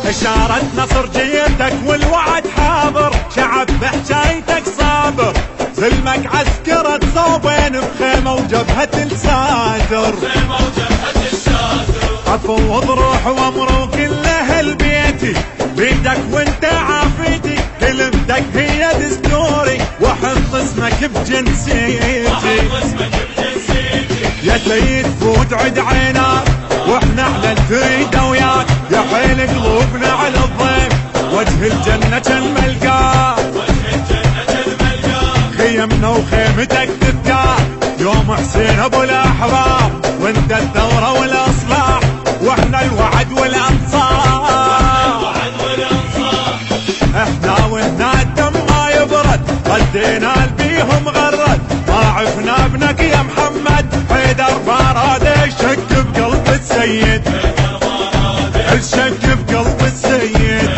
إشارة نصر جيتك والوعد حاضر، شعب بحجايتك صابر، سلمك عسكرة صوبين بخيمة وجبهة الساتر، عفو روح وامر كل اهل بيتي، بيدك وانت عافيتي، كلمتك هي دستوري، واحط اسمك بجنسيتي، يا سيد فوت عد عيناك واحنا على الفريدة وياك، يا حيل قلوبنا على الضيف وجه الجنة الملقاك، خيمنا وخيمتك تذكار يوم حسين ابو الاحباب، وانت الثورة والاصلاح واحنا الوعد والانصار، احنا وهنا الدم ما يبرد، ردينا بيهم غرد، ما عفنا ابنك يا محمد، حيدر باراد الشك بقلب السيد، الشك بقلب السيد.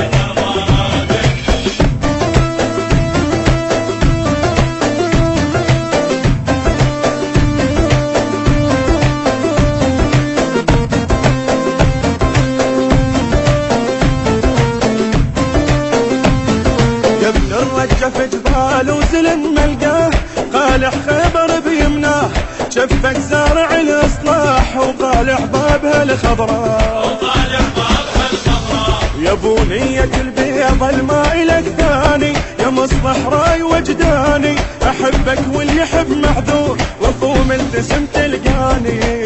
يا ابن الرجة في جبال وزلن ملقاه، قالح خيبر بيمناه، شفك زارع الاصلاح وقالح بابها الخضراء، يا بنية البيض الماء لك ثاني، يا مصبح راي وجداني، احبك واللي يحب معذور، وفو ملتزم تلقاني،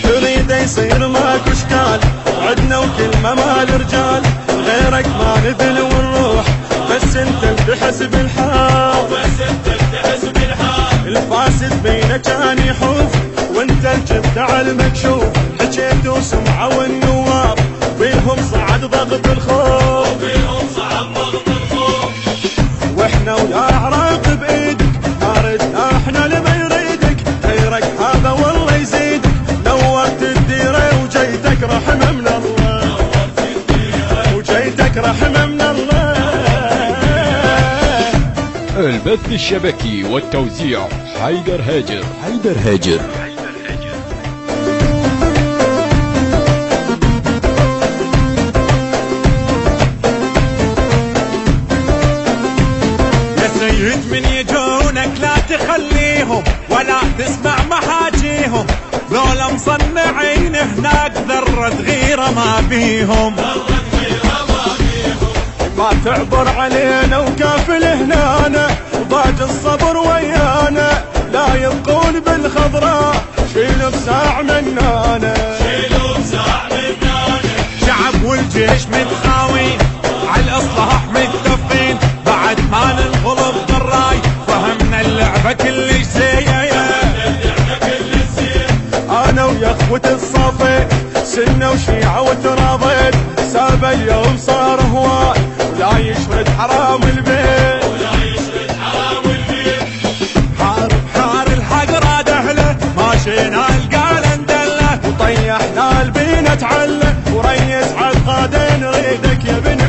تريد يصير ماكو اشكال، عدنا وكلمة مال رجال، غيرك ما نذل ونروح، بس انت بحسب الحال، الفاسد بينا كان يحوف، وانت الجد على المكشوف، حكيت وسمعة والنواب بيهم صعد ضغط الخوف، واحنا ويا عراق بايدك، ما ردنا احنا لما يريدك، خيرك هذا والله يزيدك، نورت الديرة وجيتك رحمة من الله، وجيتك رحمة من الله. البث الشبكي والتوزيع حيدر هاجر. يا سيد من يجونك لا تخليهم ولا تسمع محاجيهم، ذولا مصنعين هناك ذرة غيرة ما فيهم، ما تعبر علينا وكافل هنانا، وضاج الصبر ويانا، لا يبقون بالخضراء، شيلوا بساع منانا، شعب والجيش متخاوين على الاصلاح متفقين، بعد ما ننقلب بالراي فهمنا اللعبة كل شيء، انا ويا اخوة الصفين سنة وشيعة وتراضين، ساب اليوم صار هواي ولا يشرد حرام البيت، حار الحق راد اهله ماشينا القال ندله، وطيحنا البينا تعله، وريس عالقادين نريدك يا بن